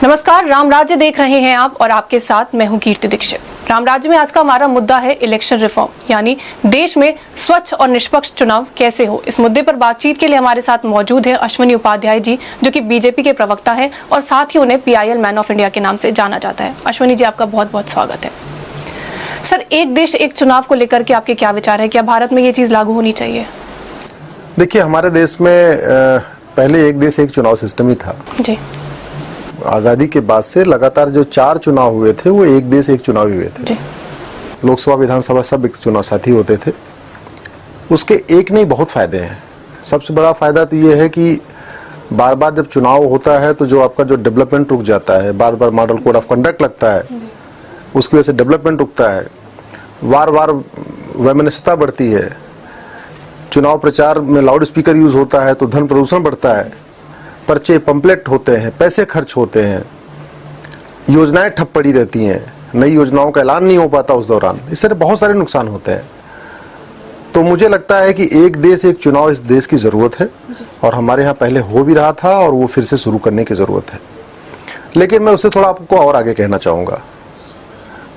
नमस्कार, राम राज्य देख रहे हैं आप और आपके साथ मैं हूं कीर्ति दीक्षित। राम राज्य में आज का हमारा मुद्दा है इलेक्शन रिफॉर्म, यानी देश में स्वच्छ और निष्पक्ष चुनाव कैसे हो। इस मुद्दे पर बातचीत के लिए हमारे साथ मौजूद है अश्विनी उपाध्याय जी, जो कि बीजेपी के प्रवक्ता हैं और साथ ही उन्हें PIL मैन ऑफ इंडिया के नाम से जाना जाता है। अश्विनी जी, आपका बहुत बहुत स्वागत है। सर, एक देश एक चुनाव को लेकर के आपके क्या विचार है? क्या भारत में ये चीज लागू होनी चाहिए? देखिए, हमारे देश में पहले एक देश एक चुनाव सिस्टम ही था जी। आज़ादी के बाद से लगातार जो 4 चुनाव हुए थे वो एक देश एक चुनाव ही हुए थे। लोकसभा, विधानसभा सब एक चुनाव साथी होते थे। उसके एक नहीं बहुत फायदे हैं। सबसे बड़ा फायदा तो ये है कि बार बार जब चुनाव होता है तो जो आपका जो डेवलपमेंट रुक जाता है, बार बार मॉडल कोड ऑफ कंडक्ट लगता है, उसकी वजह से डेवलपमेंट रुकता है, बार बार वैमनस्यता बढ़ती है, चुनाव प्रचार में लाउड स्पीकर यूज होता है तो धन प्रदूषण बढ़ता है, पर्चे पंपलेट होते हैं, पैसे खर्च होते हैं, योजनाएं ठप पड़ी रहती हैं, नई योजनाओं का ऐलान नहीं हो पाता उस दौरान। इससे बहुत सारे नुकसान होते हैं। तो मुझे लगता है कि एक देश एक चुनाव इस देश की ज़रूरत है और हमारे यहाँ पहले हो भी रहा था और वो फिर से शुरू करने की ज़रूरत है। लेकिन मैं उससे थोड़ा आपको और आगे कहना चाहूँगा।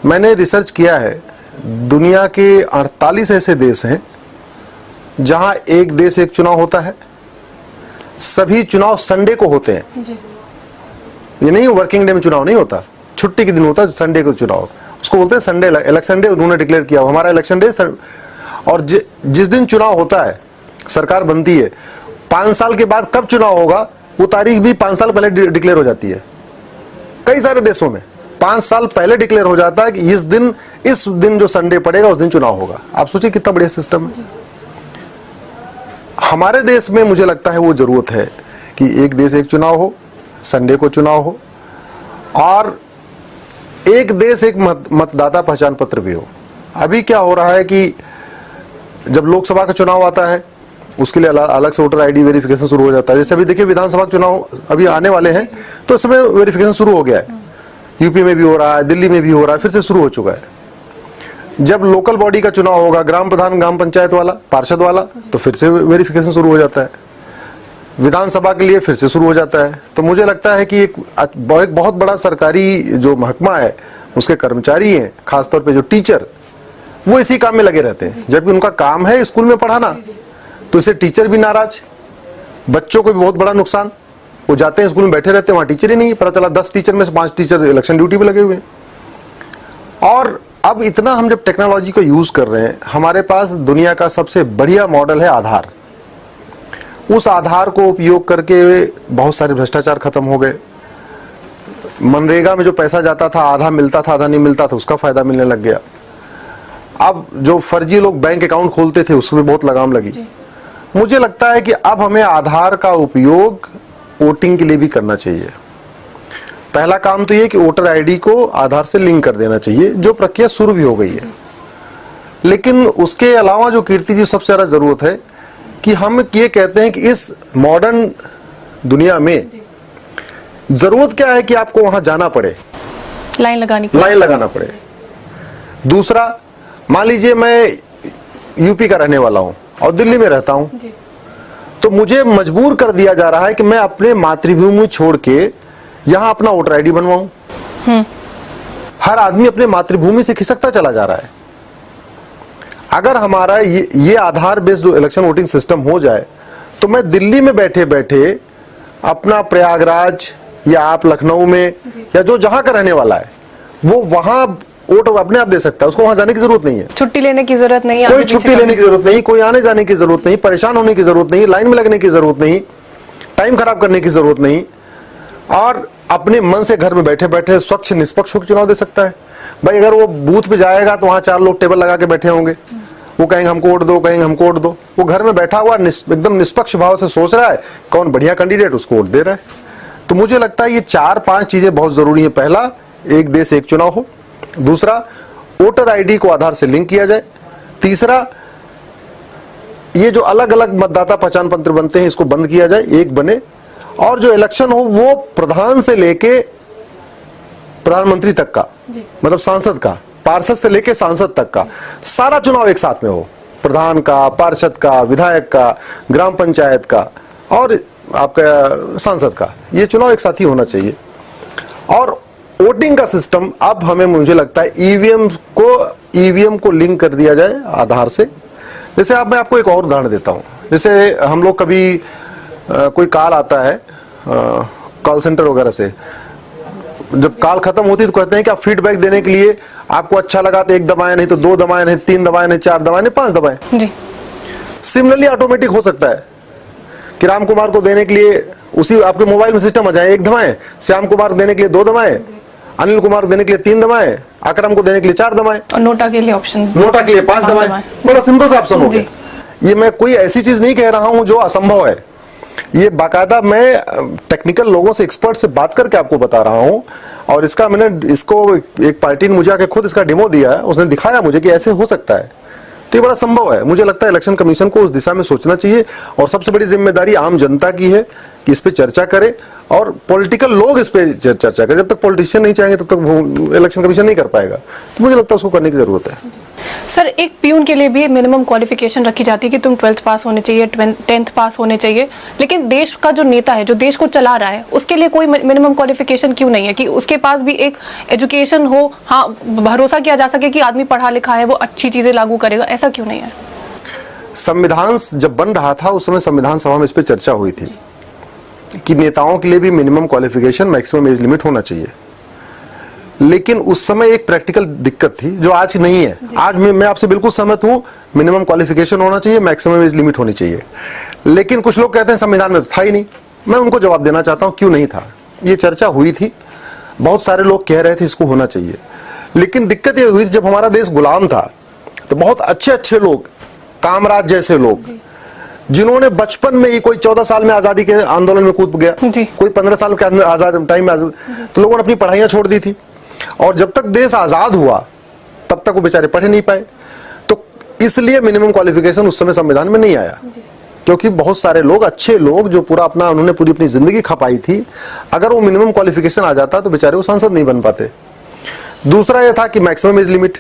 मैंने रिसर्च किया है, दुनिया के 48 ऐसे देश हैं जहाँ एक देश एक चुनाव होता है। सभी चुनाव संडे को होते हैं। ये नहीं वर्किंग डे में चुनाव नहीं होता, छुट्टी के दिन होता है संडे को चुनाव। उसको बोलते हैं संडे इलेक्शन डे। उन्होंने डिक्लेयर किया हमारा इलेक्शन डे। और जिस दिन चुनाव होता है, सरकार बनती है, 5 साल के बाद कब चुनाव होगा वो तारीख भी 5 साल पहले डिक्लेयर हो जाती है। कई सारे देशों में 5 साल पहले डिक्लेयर हो जाता है कि इस दिन जो संडे पड़ेगा उस दिन चुनाव होगा। आप सोचिए कितना बढ़िया सिस्टम है। हमारे देश में मुझे लगता है वो जरूरत है कि एक देश एक चुनाव हो, संडे को चुनाव हो और एक देश एक मतदाता पहचान पत्र भी हो। अभी क्या हो रहा है कि जब लोकसभा का चुनाव आता है उसके लिए अलग से वोटर ID वेरिफिकेशन शुरू हो जाता है। जैसे अभी देखिए विधानसभा के चुनाव अभी आने वाले हैं तो इस समय वेरिफिकेशन शुरू हो गया है। यूपी में भी हो रहा है, दिल्ली में भी हो रहा है, फिर से शुरू हो चुका है। जब लोकल बॉडी का चुनाव होगा, ग्राम प्रधान, ग्राम पंचायत वाला, पार्षद वाला, तो फिर से वेरिफिकेशन शुरू हो जाता है। विधानसभा के लिए फिर से शुरू हो जाता है। तो मुझे लगता है कि एक बहुत बड़ा सरकारी जो महकमा है, उसके कर्मचारी हैं, खासतौर पे जो टीचर, वो इसी काम में लगे रहते हैं। जबकि उनका काम है स्कूल में पढ़ाना, तो इससे टीचर भी नाराज, बच्चों को भी बहुत बड़ा नुकसान। वो जाते हैं स्कूल में बैठे रहते हैं, वहाँ टीचर ही नहीं, पता चला 10 टीचर में से 5 टीचर इलेक्शन ड्यूटी पे लगे हुए हैं। और अब इतना हम जब टेक्नोलॉजी को यूज कर रहे हैं, हमारे पास दुनिया का सबसे बढ़िया मॉडल है आधार। उस आधार को उपयोग करके बहुत सारे भ्रष्टाचार खत्म हो गए। मनरेगा में जो पैसा जाता था, आधा मिलता था आधा नहीं मिलता था, उसका फायदा मिलने लग गया। अब जो फर्जी लोग बैंक अकाउंट खोलते थे उसमें बहुत लगाम लगी। मुझे लगता है कि अब हमें आधार का उपयोग वोटिंग के लिए भी करना चाहिए। पहला काम तो ये कि वोटर ID को आधार से लिंक कर देना चाहिए, जो प्रक्रिया शुरू भी हो गई है। लेकिन उसके अलावा जो कीर्ति जी सबसे ज्यादा जरूरत है कि हम ये कहते हैं कि इस मॉडर्न दुनिया में जरूरत क्या है कि आपको वहां जाना पड़े, लाइन लगाना पड़े। दूसरा, मान लीजिए मैं यूपी का रहने वाला हूं और दिल्ली में रहता हूं, तो मुझे मजबूर कर दिया जा रहा है कि मैं अपने मातृभूमि छोड़ के यहां अपना वोटर ID बनवाऊं। हर आदमी अपने मातृभूमि से खिसकता चला जा रहा है। अगर हमारा ये आधार बेस्ड जो इलेक्शन वोटिंग सिस्टम हो जाए तो मैं दिल्ली में बैठे बैठे अपना प्रयागराज या आप लखनऊ में या जो जहां का रहने वाला है वो वहां वोट अपने आप दे सकता है। उसको वहां जाने की जरूरत नहीं है, छुट्टी लेने की जरूरत नहीं है, कोई छुट्टी लेने की जरूरत नहीं, कोई आने जाने की जरूरत नहीं, परेशान होने की जरूरत नहीं, लाइन में लगने की जरूरत नहीं, टाइम खराब करने की जरूरत नहीं, और अपने मन से घर में बैठे बैठे स्वच्छ निष्पक्ष होकर चुनाव दे सकता है। भाई अगर वो बूथ पे जाएगा तो वहां 4 लोग टेबल लगा के बैठे होंगे, वो कहेंगे हमको वोट दो, कहेंगे हमको वोट दो। वो घर में बैठा हुआ एकदम निष्पक्ष भाव से सोच रहा है कौन बढ़िया कैंडिडेट, उसको वोट दे रहा है। तो मुझे लगता है ये 4-5 चीजें बहुत जरूरी है। पहला, एक देश एक चुनाव हो। दूसरा, वोटर ID को आधार से लिंक किया जाए। तीसरा, ये जो अलग अलग मतदाता पहचान पत्र बनते हैं इसको बंद किया जाए, एक बने। और जो इलेक्शन हो वो प्रधान से लेके प्रधानमंत्री तक का, मतलब सांसद का, पार्षद से लेके सांसद तक का सारा चुनाव एक साथ में हो। प्रधान का, पार्षद का, विधायक का, ग्राम पंचायत का और आपका सांसद का, ये चुनाव एक साथ ही होना चाहिए। और वोटिंग का सिस्टम अब हमें मुझे लगता है ईवीएम को लिंक कर दिया जाए आधार से। जैसे अब मैं आपको एक और उदाहरण देता हूं, जैसे हम लोग कभी कोई कॉल आता है कॉल सेंटर वगैरह से, जब कॉल खत्म होती है तो कहते हैं कि आप फीडबैक देने के लिए आपको अच्छा लगा तो 1 दबाएं, नहीं तो 2 दबाएं, नहीं 3 दबाएं, नहीं 4 दबाएं, नहीं 5 दबाएं। जी। सिमिलरली ऑटोमेटिक हो सकता है कि राम कुमार को देने के लिए उसी आपके मोबाइल में सिस्टम आ जाए 1 दबाएं, श्याम कुमार देने के लिए 2 दबाएं, अनिल कुमार देने के लिए 3 दबाएं, अकरम को देने के लिए 4 दबाएं, और नोटा के लिए ऑप्शन, नोटा के लिए 5 दबाएं। बड़ा सिंपल सा ऑप्शन हो गया। ये मैं कोई ऐसी चीज नहीं कह रहा हूं जो असंभव है, ये बाकायदा मैं टेक्निकल लोगों से, एक्सपर्ट से बात करके आपको बता रहा हूं। और इसका मैंने इसको एक पार्टी ने मुझे आके खुद इसका डेमो दिया है, उसने दिखाया मुझे कि ऐसे हो सकता है, तो ये बड़ा संभव है। मुझे लगता है इलेक्शन कमीशन को उस दिशा में सोचना चाहिए और सबसे बड़ी जिम्मेदारी आम जनता की है कि इस पे चर्चा करे और पॉलिटिकल लोग इस पे चर्चा करें। जब तक पॉलिटिशियन नहीं चाहेंगे तब तक इलेक्शन कमीशन नहीं कर पाएगा, तो मुझे लगता है उसको करने की जरूरत है। सर, एक पियून के लिए भी मिनिमम क्वालिफिकेशन रखी जाती है कि तुम 12th पास होने चाहिए, 10th पास होने चाहिए, लेकिन देश का जो नेता है, जो देश को चला रहा है, उसके लिए कोई मिनिमम क्वालिफिकेशन क्यों नहीं है कि उसके पास भी एक एजुकेशन हो, हाँ, भरोसा किया जा सके कि आदमी पढ़ा लिखा है, वो अच्छी चीजें लागू करेगा, ऐसा क्यों नहीं है? संविधान जब बन रहा था उस समय संविधान सभा में इस पर चर्चा हुई थी कि नेताओं के लिए भी minimum qualification, maximum age limit होना चाहिए, लेकिन उस समय एक प्रैक्टिकल दिक्कत थी जो आज नहीं है। आज मैं आपसे बिल्कुल सहमत हूं, मिनिमम क्वालिफिकेशन होना चाहिए, मैक्सिमम एज लिमिट होनी चाहिए, लेकिन कुछ लोग कहते हैं संविधान में तो था ही नहीं। मैं उनको जवाब देना चाहता हूं क्यों नहीं था। ये चर्चा हुई थी, बहुत सारे लोग कह रहे थे इसको होना चाहिए, लेकिन दिक्कत ये हुई थी जब हमारा देश गुलाम था तो बहुत अच्छे अच्छे लोग, कामराज जैसे लोग, जिन्होंने बचपन में ही, कोई 14 साल में आजादी के आंदोलन में कूद गया, कोई 15 साल के आजाद टाइम में, तो लोगों ने अपनी पढ़ाइयां छोड़ दी थी और जब तक देश आजाद हुआ तब तक वो बेचारे पढ़ नहीं पाए। तो इसलिए मिनिमम क्वालिफिकेशन उस समय संविधान में नहीं आया, क्योंकि बहुत सारे लोग, अच्छे लोग जो पूरा अपना, उन्होंने पूरी अपनी जिंदगी खपाई थी, अगर वो मिनिमम क्वालिफिकेशन आ जाता तो बेचारे वो सांसद नहीं बन पाते। दूसरा यह था कि मैक्सिमम एज लिमिट,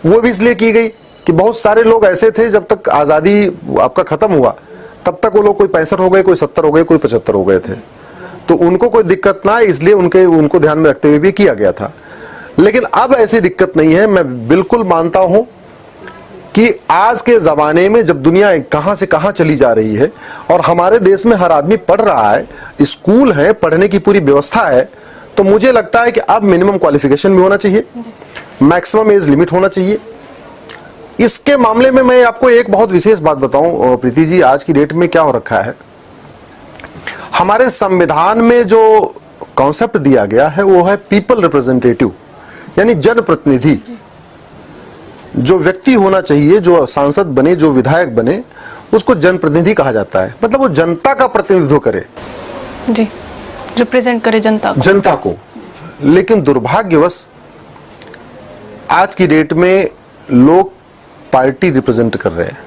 वो भी इसलिए की गई कि बहुत सारे लोग ऐसे थे, जब तक आजादी आपका खत्म हुआ तब तक वो लोग कोई 65 हो गए, कोई 70 हो गए, कोई 75 हो गए थे, तो उनको कोई दिक्कत ना, इसलिए उनको ध्यान में रखते हुए भी किया गया था। लेकिन अब ऐसी दिक्कत नहीं है। मैं बिल्कुल मानता हूं कि आज के जमाने में जब दुनिया कहां से कहां चली जा रही है और हमारे देश में हर आदमी पढ़ रहा है, स्कूल है, पढ़ने की पूरी व्यवस्था है, तो मुझे लगता है कि अब मिनिमम क्वालिफिकेशन भी होना चाहिए, मैक्सिमम एज लिमिट होना चाहिए। इसके मामले में मैं आपको एक बहुत विशेष बात बताऊं प्रीति जी, आज की डेट में क्या हो रखा है, हमारे संविधान में जो कॉन्सेप्ट दिया गया है वो है पीपल रिप्रेजेंटेटिव, यानी जनप्रतिनिधि। जो व्यक्ति होना चाहिए, जो सांसद बने, जो विधायक बने, उसको जनप्रतिनिधि कहा जाता है, मतलब वो जनता का प्रतिनिधित्व करे, जी, रिप्रेजेंट करे जनता को। लेकिन दुर्भाग्यवश आज की डेट में लोग पार्टी रिप्रेजेंट कर रहे हैं,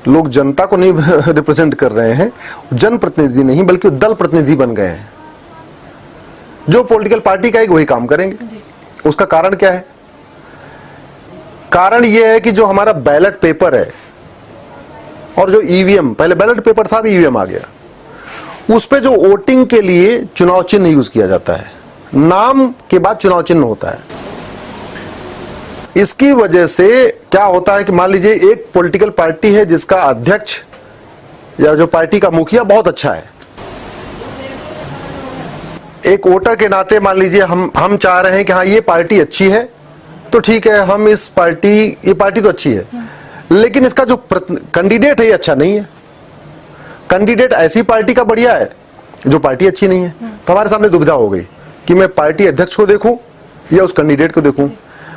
लोग जनता को नहीं रिप्रेजेंट कर रहे हैं, जनप्रतिनिधि नहीं बल्कि दल प्रतिनिधि बन गए हैं। जो पॉलिटिकल पार्टी का वही काम करेंगे। उसका कारण क्या है? कारण यह है कि जो हमारा बैलेट पेपर है और जो ईवीएम, पहले बैलेट पेपर था, अभी ईवीएम आ गया, उस पे जो वोटिंग के लिए चुनाव चिन्ह यूज किया जाता है, नाम के बाद चुनाव चिन्ह होता है। इसकी वजह से क्या होता है कि मान लीजिए एक पॉलिटिकल पार्टी है जिसका अध्यक्ष या जो पार्टी का मुखिया बहुत अच्छा है, एक वोटर के नाते मान लीजिए हम चाह रहे हैं कि हाँ ये पार्टी अच्छी है, तो ठीक है, हम ये पार्टी तो अच्छी है, लेकिन इसका जो कैंडिडेट है ये अच्छा नहीं है। कैंडिडेट ऐसी पार्टी का बढ़िया है जो पार्टी अच्छी नहीं है, तो हमारे सामने दुविधा हो गई कि मैं पार्टी अध्यक्ष को देखूं या उस कैंडिडेट को देखूं।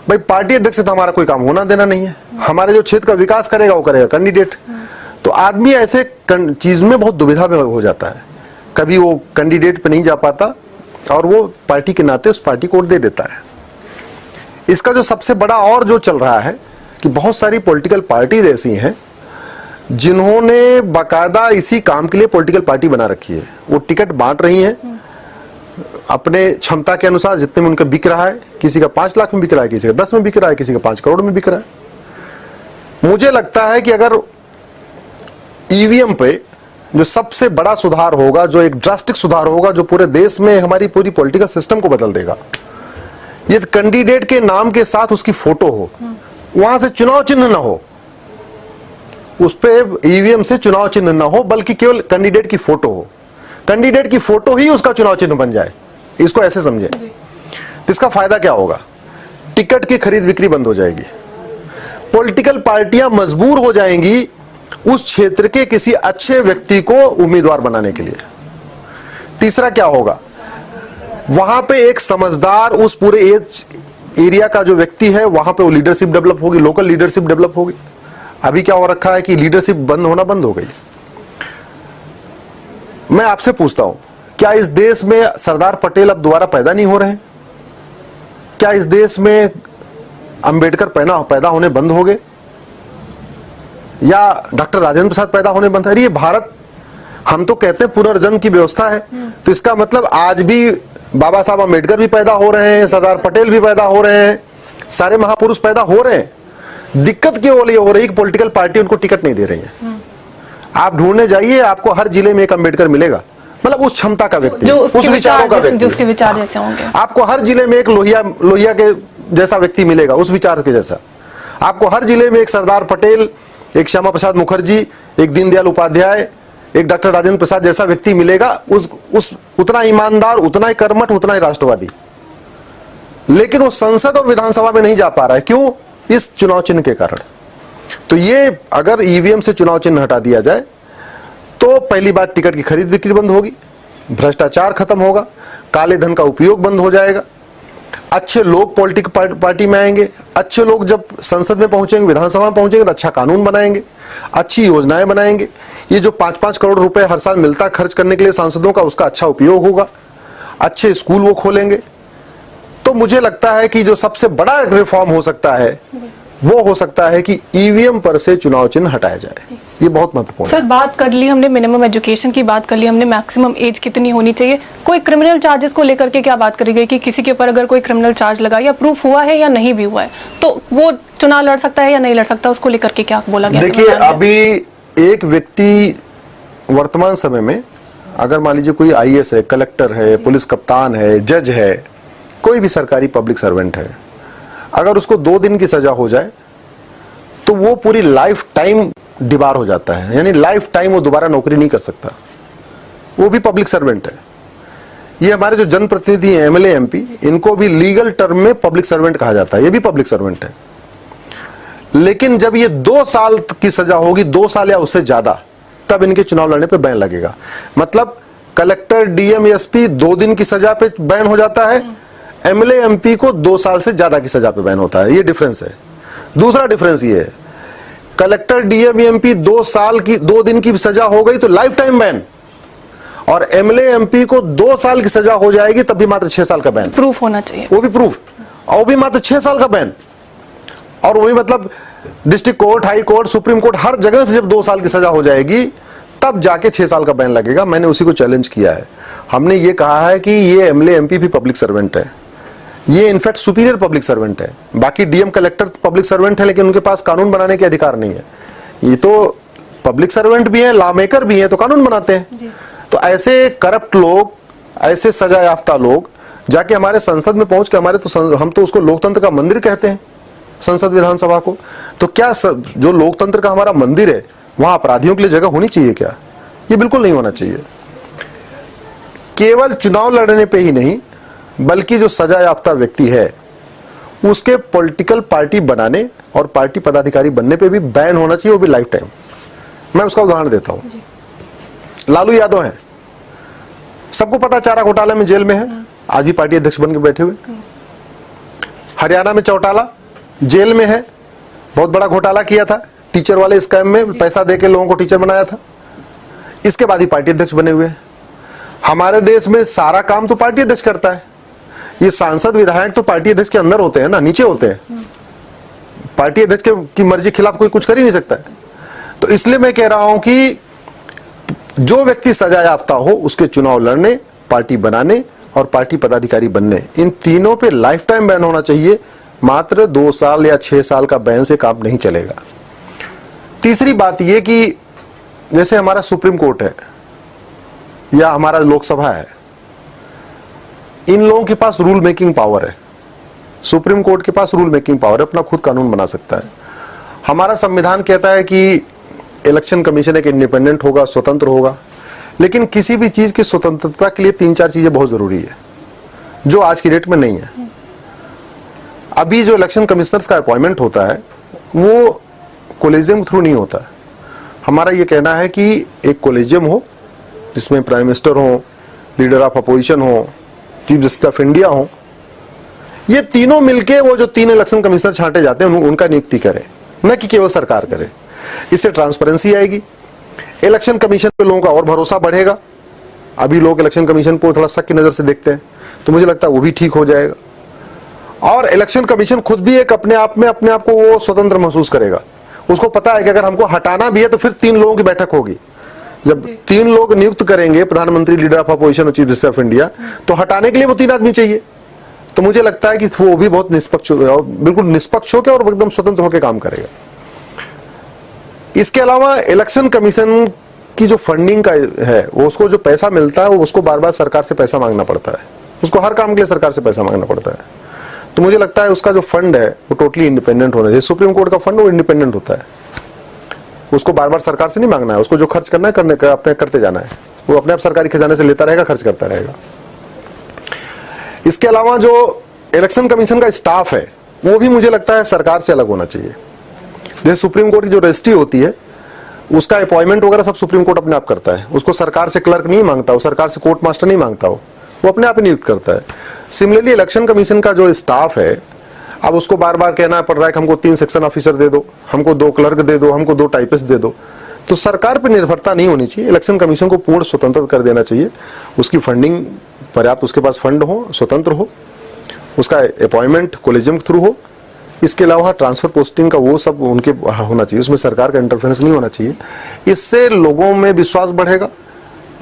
भाई पार्टी अध्यक्ष से तो हमारा कोई काम होना देना नहीं है, हमारे जो क्षेत्र का विकास करेगा वो करेगा कैंडिडेट। तो आदमी ऐसे चीज में बहुत दुविधा में हो जाता है, कभी वो कैंडिडेट पे नहीं जा पाता और वो पार्टी के नाते उस पार्टी को वोट दे देता है। इसका जो सबसे बड़ा और जो चल रहा है कि बहुत सारी पॉलिटिकल पार्टीज ऐसी हैं जिन्होंने बाकायदा इसी काम के लिए पॉलिटिकल पार्टी बना रखी है। वो टिकट बांट रही हैं अपने क्षमता के अनुसार, जितने में उनका बिक रहा है, किसी का 5 लाख में बिक रहा है, किसी का 10 में बिक रहा है, किसी का 5 करोड़ में बिक रहा है। मुझे लगता है कि अगर ईवीएम पे जो सबसे बड़ा सुधार होगा, जो एक ड्रास्टिक सुधार होगा, जो पूरे देश में हमारी पूरी पॉलिटिकल सिस्टम को बदल देगा, ये कैंडिडेट के नाम के साथ उसकी फोटो हो, वहां से चुनाव चिन्ह ना हो, उस पे ईवीएम से चुनाव चिन्ह ना हो, बल्कि केवल कैंडिडेट की फोटो हो। कैंडिडेट की फोटो ही उसका चुनाव चिन्ह बन जाए, इसको ऐसे समझे। इसका फायदा क्या होगा? टिकट की खरीद बिक्री बंद हो जाएगी, पॉलिटिकल पार्टियां मजबूर हो जाएंगी उस क्षेत्र के किसी अच्छे व्यक्ति को उम्मीदवार बनाने के लिए। तीसरा क्या होगा? वहां पे एक समझदार उस पूरे एरिया का जो व्यक्ति है, वहां पे वो लीडरशिप डेवलप होगी, लोकल लीडरशिप डेवलप होगी। अभी क्या हो रखा है कि लीडरशिप बंद हो गई। मैं आपसे पूछता हूं, क्या इस देश में सरदार पटेल अब दोबारा पैदा नहीं हो रहे हैं? क्या इस देश में अंबेडकर पैदा होने बंद हो गए, या डॉक्टर राजेंद्र प्रसाद पैदा होने बंद है? अरे ये भारत, हम तो कहते हैं पुनर्जन्म की व्यवस्था है, तो इसका मतलब आज भी बाबा साहब अंबेडकर भी पैदा हो रहे हैं, सरदार पटेल भी पैदा हो रहे हैं, सारे महापुरुष पैदा हो रहे हैं। दिक्कत केवल ये हो रही है कि पॉलिटिकल पार्टी उनको टिकट नहीं दे रही है। आप ढूंढने जाइए, आपको हर जिले में एक अंबेडकर मिलेगा, मतलब उस क्षमता का व्यक्ति, उस विचारों का व्यक्ति, उसके विचार जैसे होंगे। आपको हर जिले में एक लोहिया के जैसा व्यक्ति मिलेगा, उस विचार के जैसा। आपको हर जिले में एक सरदार पटेल, एक श्यामा प्रसाद मुखर्जी, एक दीनदयाल उपाध्याय, एक डॉक्टर राजेंद्र प्रसाद जैसा व्यक्ति मिलेगा, उस उतना ईमानदार, उतना ही कर्मठ, उतना ही राष्ट्रवादी। लेकिन वो संसद और विधानसभा में नहीं जा पा रहा है। क्यों? इस चुनाव चिन्ह के कारण। तो ये अगर ईवीएम से चुनाव चिन्ह हटा दिया जाए तो पहली बात, टिकट की खरीद बिक्री बंद होगी, भ्रष्टाचार खत्म होगा, काले धन का उपयोग बंद हो जाएगा, अच्छे लोग पॉलिटिकल पार्टी में आएंगे, अच्छे लोग जब संसद में पहुंचेंगे, विधानसभा में पहुंचेंगे तो अच्छा कानून बनाएंगे, अच्छी योजनाएं बनाएंगे। ये जो 5-5 करोड़ रुपए हर साल मिलता खर्च करने के लिए सांसदों का, उसका अच्छा उपयोग होगा, अच्छे स्कूल वो खोलेंगे। तो मुझे लगता है कि जो सबसे बड़ा रिफॉर्म हो सकता है वो हो सकता है कि ईवीएम पर से चुनाव चिन्ह हटाया जाए। ये बहुत महत्वपूर्ण है। सर, बात कर ली हमने मिनिमम एजुकेशन की, बात कर ली हमने मैक्सिमम एज कितनी होनी चाहिए। कोई क्रिमिनल चार्जेस को लेकर के क्या बात करी गई कि किसी के ऊपर अगर कोई क्रिमिनल चार्ज लगा या प्रूफ हुआ है या नहीं भी हुआ है तो वो चुनाव लड़ सकता है या नहीं लड़ सकता, उसको लेकर के क्या बोला गया? देखिए, अभी एक व्यक्ति वर्तमान समय में, अगर मान लीजिए कोई आईएएस है, कलेक्टर है, पुलिस कप्तान है, जज है, कोई भी सरकारी पब्लिक सर्वेंट है, अगर उसको 2 दिन की सजा हो जाए तो वो पूरी लाइफ टाइम डिबार हो जाता है, यानी लाइफ टाइम वो दोबारा नौकरी नहीं कर सकता। वो भी पब्लिक सर्वेंट है। ये हमारे जो जनप्रतिनिधि हैं, एमएलए, एमपी, इनको भी लीगल टर्म में पब्लिक सर्वेंट कहा जाता है, ये भी पब्लिक सर्वेंट है। लेकिन जब ये 2 साल की सजा होगी, 2 साल या उससे ज्यादा, तब इनके चुनाव लड़ने पे बैन लगेगा। मतलब कलेक्टर, डीएम, एसपी 2 दिन की सजा पे बैन हो जाता है, एमएलए, एमपी को 2 साल से ज्यादा की सजा पे बैन होता है। ये डिफरेंस है। दूसरा डिफरेंस ये है, कलेक्टर, डीएम, एमपी 2 दिन की सजा हो गई तो लाइफ टाइम बैन, और एमएलए, एमपी को 2 साल की सजा हो जाएगी तब भी मात्र 6 साल का बैन। प्रूफ होना चाहिए, वो भी प्रूफ, और वो भी मात्र 6 साल का बैन। और वो भी मतलब district court, high court, supreme court, हर जगह से जब 2 साल की सजा हो जाएगी तब जाके 6 साल का बैन लगेगा। मैंने उसी को चैलेंज किया है। हमने ये कहा है कि ये एमएलए, एमपी भी पब्लिक सर्वेंट है, ये इनफैक्ट सुपीरियर पब्लिक सर्वेंट है। बाकी डीएम, कलेक्टर पब्लिक सर्वेंट है, लेकिन उनके पास कानून बनाने के अधिकार नहीं है। ये तो पब्लिक सर्वेंट भी है, लॉ मेकर भी है, तो कानून बनाते हैं। तो ऐसे करप्ट लोग, ऐसे सजा याफ्ता लोग जाके हमारे संसद में पहुंच के, हम तो उसको लोकतंत्र का मंदिर कहते हैं, संसद विधानसभा को, तो क्या जो लोकतंत्र का हमारा मंदिर है वहां अपराधियों के लिए जगह होनी चाहिए क्या? ये बिल्कुल नहीं होना चाहिए। केवल चुनाव लड़ने पे ही नहीं, बल्कि जो सजा याफ्ता व्यक्ति है उसके पॉलिटिकल पार्टी बनाने और पार्टी पदाधिकारी बनने पे भी बैन होना चाहिए, वो भी लाइफ टाइम। मैं उसका उदाहरण देता हूं। लालू यादव हैं, सबको पता, चारा घोटाले में जेल में है, आज भी पार्टी अध्यक्ष बन के बैठे हुए। हरियाणा में चौटाला जेल में है, बहुत बड़ा घोटाला किया था, टीचर वाले स्कैम में पैसा देके लोगों को टीचर बनाया था। इसके बाद ही पार्टी अध्यक्ष बने हुए हैं। हमारे देश में सारा काम तो पार्टी अध्यक्ष करता है। ये सांसद, विधायक तो पार्टी अध्यक्ष के अंदर होते हैं ना, नीचे होते हैं। पार्टी अध्यक्ष की मर्जी के खिलाफ कोई कुछ कर ही नहीं सकता है। तो इसलिए मैं कह रहा हूं कि जो व्यक्ति सजा याफ्ता हो उसके चुनाव लड़ने, पार्टी बनाने और पार्टी पदाधिकारी बनने, इन तीनों पे लाइफ टाइम बैन होना चाहिए। मात्र 2 साल या 6 साल का बैन से काम नहीं चलेगा। तीसरी बात यह कि जैसे हमारा सुप्रीम कोर्ट है या हमारा लोकसभा है, इन लोगों के पास रूल मेकिंग पावर है। सुप्रीम कोर्ट के पास रूल मेकिंग पावर है, अपना खुद कानून बना सकता है। हमारा संविधान कहता है कि इलेक्शन कमीशन एक इंडिपेंडेंट होगा, स्वतंत्र होगा, लेकिन किसी भी चीज की स्वतंत्रता के लिए 3-4 चीजें बहुत जरूरी है, जो आज की डेट में नहीं है। अभी जो इलेक्शन कमिश्नर्स का अपॉइंटमेंट होता है वो कोलेजियम थ्रू नहीं होता है। हमारा ये कहना है कि एक कोलेजियम हो जिसमें प्राइम मिनिस्टर हो, लीडर ऑफ अपोजिशन हो, चीफ जस्टिस ऑफ इंडिया हो, ये तीनों मिलके वो जो 3 इलेक्शन कमिश्नर छांटे जाते हैं उनका नियुक्ति करे, न कि केवल सरकार करे। इससे ट्रांसपेरेंसी आएगी, इलेक्शन कमीशन पे लोगों का और भरोसा बढ़ेगा। अभी लोग इलेक्शन कमीशन को थोड़ा शक की नजर से देखते हैं, तो मुझे लगता है वो भी ठीक हो जाएगा। और इलेक्शन कमीशन खुद भी एक अपने आप को वो स्वतंत्र महसूस करेगा। उसको पता है कि अगर हमको हटाना भी है तो फिर 3 लोगों की बैठक होगी। जब 3 लोग नियुक्त करेंगे, प्रधानमंत्री, लीडर ऑफ अपोजिशन और चीफ जस्टिस ऑफ इंडिया, तो हटाने के लिए वो 3 आदमी चाहिए। तो मुझे लगता है कि वो भी बहुत निष्पक्ष, बिल्कुल निष्पक्ष होकर और एकदम स्वतंत्र होकर काम करेगा। इसके अलावा इलेक्शन कमीशन की जो फंडिंग का है, वो उसको जो पैसा मिलता है वो उसको बार बार सरकार से पैसा मांगना पड़ता है। उसको हर काम के लिए सरकार से पैसा मांगना पड़ता है। तो मुझे लगता है उसका जो फंड है वो टोटली इंडिपेंडेंट होना चाहिए। सुप्रीम कोर्ट का फंड वो इंडिपेंडेंट होता है, उसको बार बार सरकार से नहीं मांगना है। उसको जो खर्च करना है करने का अपने करते जाना है, वो अपने आप सरकारी खजाने से लेता रहेगा, खर्च करता रहेगा। इसके अलावा जो इलेक्शन कमीशन का स्टाफ है वो भी मुझे लगता है सरकार से अलग होना चाहिए। जैसे सुप्रीम कोर्ट की जो रजिस्ट्री होती है उसका अपॉइंटमेंट वगैरह सब सुप्रीम कोर्ट अपने आप करता है। उसको सरकार से क्लर्क नहीं मांगता, वो सरकार से कोर्ट मास्टर नहीं मांगता, वो अपने आप ही नियुक्त करता है। सिमिलरली इलेक्शन कमीशन का जो स्टाफ है, अब उसको बार बार कहना पड़ रहा है कि हमको 3 सेक्शन ऑफिसर दे दो, हमको 2 क्लर्क दे दो, हमको 2 टाइपिस्ट दे दो। तो सरकार पर निर्भरता नहीं होनी चाहिए। इलेक्शन कमीशन को पूर्ण स्वतंत्र कर देना चाहिए। उसकी फंडिंग पर्याप्त, उसके पास फंड हो, स्वतंत्र हो, उसका अपॉइंटमेंट कोलेजियम थ्रू हो। इसके अलावा ट्रांसफर पोस्टिंग का वो सब उनके होना चाहिए, उसमें सरकार का इंटरफेरेंस नहीं होना चाहिए। इससे लोगों में विश्वास बढ़ेगा,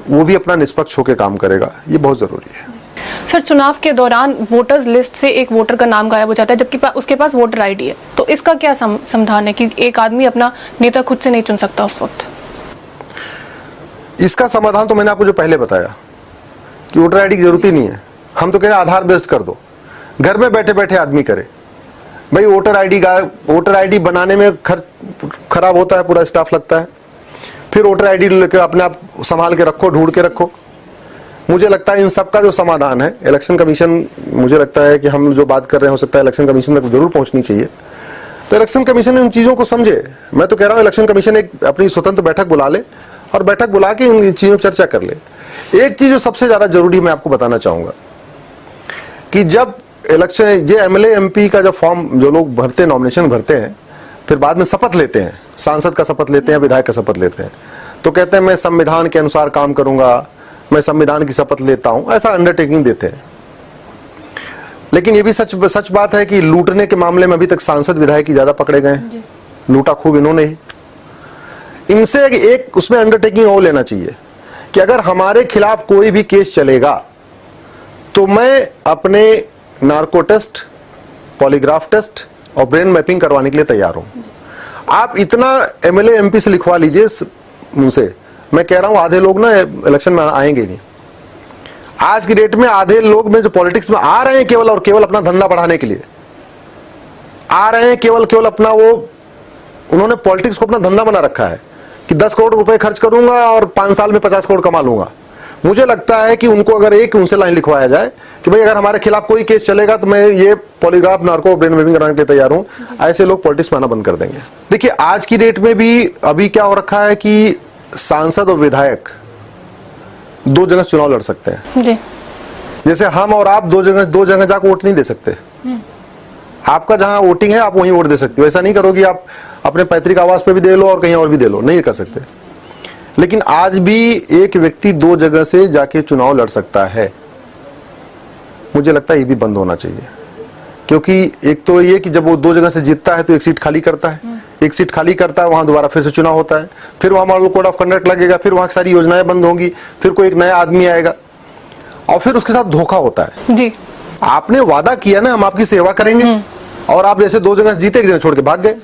वो भी अपना निष्पक्ष होकर काम करेगा। ये बहुत जरूरी है। सर, चुनाव के दौरान वोटर्स लिस्ट से एक वोटर का नाम गायब हो जाता है जबकि उसके पास वोटर आईडी है, तो इसका क्या समाधान है कि एक आदमी अपना नेता खुद से नहीं चुन सकता उस वक्त? इसका समाधान तो मैंने आपको जो पहले बताया कि वोटर आईडी की जरूरत ही नहीं है। हम तो कह रहे हैं आधार बेस्ड कर दो, घर में बैठे बैठे आदमी करे। भाई वोटर आईडी बनाने में खराब होता है, पूरा स्टाफ लगता है। फिर वोटर आईडी लेकर अपने आप संभाल के रखो, ढूंढ के रखो। मुझे लगता है इन सब का जो समाधान है इलेक्शन कमीशन, मुझे लगता है कि हम जो बात कर रहे हैं हो सकता है इलेक्शन कमीशन तक जरूर पहुंचनी चाहिए। तो इलेक्शन कमीशन इन चीजों को समझे। मैं तो कह रहा हूं इलेक्शन कमीशन एक अपनी स्वतंत्र बैठक बुला ले और बैठक बुला के इन चीजों पर चर्चा कर ले। एक चीज जो सबसे ज्यादा जरूरी मैं आपको बताना चाहूंगा कि जब इलेक्शन, ये एमएलए एमपी का जब फॉर्म जो लोग भरते हैं, नॉमिनेशन भरते हैं, फिर बाद में शपथ लेते हैं, सांसद का शपथ लेते हैं, विधायक का शपथ लेते हैं, तो कहते हैं मैं संविधान के अनुसार काम करूंगा, मैं संविधान की शपथ लेता हूं, ऐसा अंडरटेकिंग देते हैं। लेकिन ये भी सच बात है कि लूटने के मामले में अभी तक सांसद विधायक ही ज्यादा पकड़े गए हैं। लूटा खूब इन्होंने ही। इनसे एक उसमें अंडरटेकिंग और लेना चाहिए कि अगर हमारे खिलाफ कोई भी केस चलेगा तो मैं अपने नार्को टेस्ट, पॉलीग्राफ टेस्ट और ब्रेन मैपिंग करवाने के लिए तैयार हूं। आप इतना एमएलए एमपी से लिखवा लीजिए मुझसे, मैं कह रहा हूं आधे लोग ना इलेक्शन में आएंगे नहीं। आज की डेट में आधे लोग में जो पॉलिटिक्स में आ रहे हैं केवल और केवल अपना धंधा बढ़ाने के लिए आ रहे हैं, केवल अपना वो, उन्होंने पॉलिटिक्स को अपना धंधा बना रखा है कि 10 करोड़ रुपए खर्च करूंगा और 5 साल में 50 करोड़ कमा लूंगा। मुझे लगता है कि उनको अगर एक उनसे लाइन लिखवाया जाए कि भाई अगर हमारे खिलाफ कोई केस चलेगा तो मैं ये पॉलीग्राफ, नार्को, ब्रेन मैपिंग कराने के लिए तैयार हूं, ऐसे लोग पॉलिटिक्स में आना बंद कर देंगे। देखिए आज की डेट में भी अभी क्या हो रखा है कि सांसद और विधायक 2 जगह चुनाव लड़ सकते हैं जी। जैसे हम और आप 2 जगह जाकर वोट नहीं दे सकते। आपका जहां वोटिंग है आप वहीं वोट दे सकते हो। ऐसा नहीं करोगे आप अपने पैतृक आवास पे भी दे लो और कहीं और भी दे लो, नहीं कर सकते। लेकिन आज भी एक व्यक्ति 2 जगह से जाके चुनाव लड़ सकता है। मुझे लगता है ये भी बंद होना चाहिए, क्योंकि एक तो ये कि जब वो 2 जगह से जीतता है तो एक सीट खाली करता है, एक सीट खाली करता है, वहां दोबारा फिर से चुनाव होता है, फिर वहां मॉडल कोड ऑफ कंडक्ट लगेगा, फिर वहां सारी योजनाएं बंद होंगी, फिर कोई एक नया आदमी आएगा और फिर उसके साथ धोखा होता है जी। आपने वादा किया ना हम आपकी सेवा करेंगे, और आप जैसे 2 जगह से जीते, एक जगह छोड़ के भाग गए,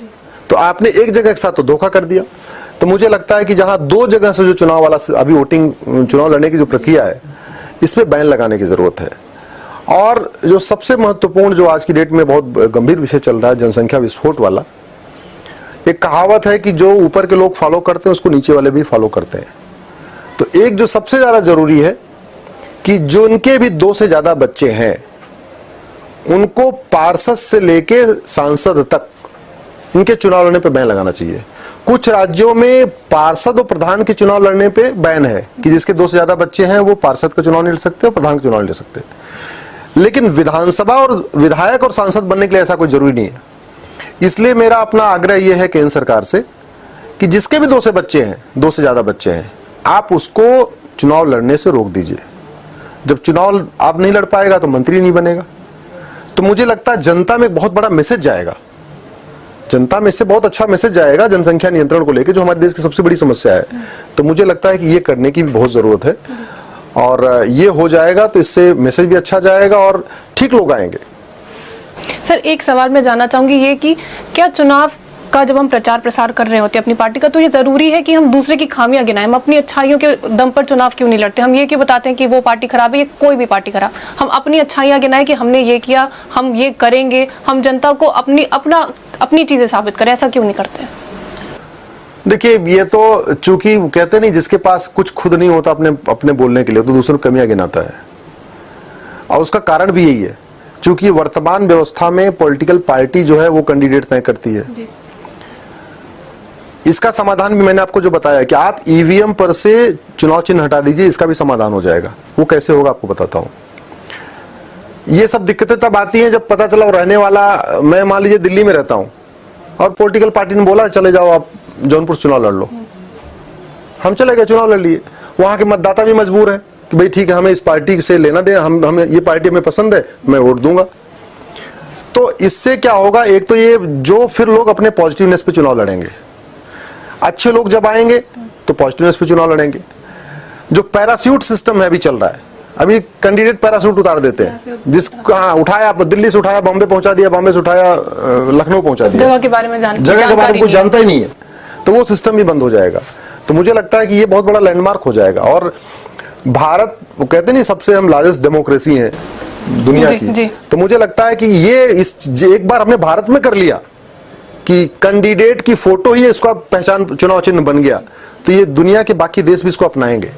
तो आपने एक जगह के साथ तो धोखा कर दिया। तो मुझे लगता है कि जहां 2 जगह से जो चुनाव वाला अभी वोटिंग चुनाव लड़ने की जो प्रक्रिया है, इसमें बैन लगाने की जरूरत है। और जो सबसे महत्वपूर्ण, जो आज की डेट में बहुत गंभीर विषय चल रहा है, जनसंख्या विस्फोट वाला, एक कहावत है कि जो ऊपर के लोग फॉलो करते हैं उसको नीचे वाले भी फॉलो करते हैं। तो एक जो सबसे ज्यादा जरूरी है कि जो उनके भी 2 से ज्यादा बच्चे हैं, उनको पार्षद से लेके सांसद तक इनके चुनाव लड़ने पे बैन लगाना चाहिए। कुछ राज्यों में पार्षद और प्रधान के चुनाव लड़ने पे बैन है कि जिसके 2 से ज्यादा बच्चे हैं वो पार्षद का चुनाव नहीं लड़ सकते और प्रधान का चुनाव नहीं लड़ सकते। लेकिन विधानसभा और विधायक और सांसद बनने के लिए ऐसा कोई जरूरी नहीं है। इसलिए मेरा अपना आग्रह यह है केंद्र सरकार से कि जिसके भी 2 से बच्चे हैं, 2 से ज्यादा बच्चे हैं, आप उसको चुनाव लड़ने से रोक दीजिए। जब चुनाव आप नहीं लड़ पाएगा तो मंत्री नहीं बनेगा। तो मुझे लगता है जनता में एक बहुत बड़ा मैसेज जाएगा, जनता में इससे बहुत अच्छा मैसेज जाएगा जनसंख्या नियंत्रण को लेकर, जो हमारे देश की सबसे बड़ी समस्या है। तो मुझे लगता है कि ये करने की भी बहुत जरूरत है, और ये हो जाएगा तो इससे मैसेज भी अच्छा जाएगा और ठीक लोग आएंगे। सर, एक सवाल मैं जानना चाहूंगी ये कि क्या चुनाव का जब हम प्रचार प्रसार कर रहे होते हैं अपनी पार्टी का, तो ये जरूरी है कि हम दूसरे की खामियां गिनाएं? हम अपनी अच्छाइयों के दम पर चुनाव क्यों नहीं लड़ते? हम ये क्यों बताते हैं कि वो पार्टी खराब है या कोई भी पार्टी खराब? हम अपनी अच्छाइयां गिनाएं कि हमने ये किया, हम ये करेंगे, हम जनता को अपनी चीजें साबित करें, ऐसा क्यों नहीं करते? देखिए, ये तो चूंकि कहते नहीं जिसके पास कुछ खुद नहीं होता अपने बोलने के लिए, तो दूसरों की कमियां गिनाता है। और उसका कारण भी यही है, चूंकि वर्तमान व्यवस्था में पॉलिटिकल पार्टी जो है वो कैंडिडेट तय करती है। इसका समाधान भी मैंने आपको जो बताया कि आप ईवीएम पर से चुनाव चिन्ह हटा दीजिए, इसका भी समाधान हो जाएगा। वो कैसे होगा आपको बताता हूं। ये सब दिक्कतें तब आती हैं जब पता चला रहने वाला, मैं मान लीजिए दिल्ली में रहता हूं और पॉलिटिकल पार्टी ने बोला चले जाओ आप जौनपुर चुनाव लड़ लो, हम चले गए, चुनाव लड़ लिए। वहां के मतदाता भी मजबूर है कि भाई ठीक है, हमें इस पार्टी से लेना दे, हमें ये पार्टी हमें पसंद है, मैं वोट दूंगा। तो इससे क्या होगा, एक तो ये जो फिर लोग अपने पॉजिटिवनेस पे चुनाव लड़ेंगे, अच्छे लोग जब आएंगे तो पॉजिटिवनेस पे चुनाव लड़ेंगे। जो पैरासूट सिस्टम है अभी चल रहा है, अभी कैंडिडेट पैरासूट उतार देते हैं, जिसका उठाया दिल्ली से उठाया बॉम्बे पहुंचा दिया, बॉम्बे से उठाया लखनऊ पहुंचा दिया, जगह के बारे में कुछ जानता ही नहीं है। तो वो सिस्टम भी बंद हो जाएगा। तो मुझे लगता है कि ये बहुत बड़ा लैंडमार्क हो जाएगा। और भारत, वो कहते नहीं सबसे हम लार्जेस्ट डेमोक्रेसी है दुनिया की, तो मुझे लगता है कि ये एक बार हमने भारत में कर लिया कि कैंडिडेट की फोटो ही इसका पहचान चुनाव चिन्ह बन गया, तो ये दुनिया के बाकी देश भी इसको अपनाएंगे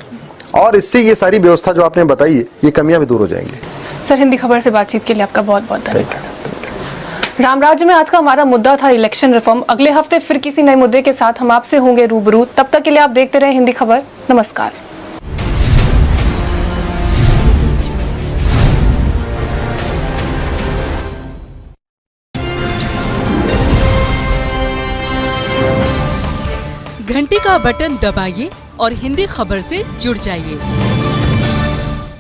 और इससे ये सारी व्यवस्था जो आपने बताई है, ये कमियां भी दूर हो जाएंगी। सर, हिंदी खबर से बातचीत के लिए आपका बहुत बहुत धन्यवाद। राम राज्य में आज का हमारा मुद्दा था इलेक्शन रिफॉर्म। अगले हफ्ते फिर किसी नए मुद्दे के साथ हम आपसे होंगे रूबरू। तब तक के लिए आप देखते रहे हिंदी खबर। नमस्कार। घंटी का बटन दबाइए और हिंदी खबर से जुड़ जाइए।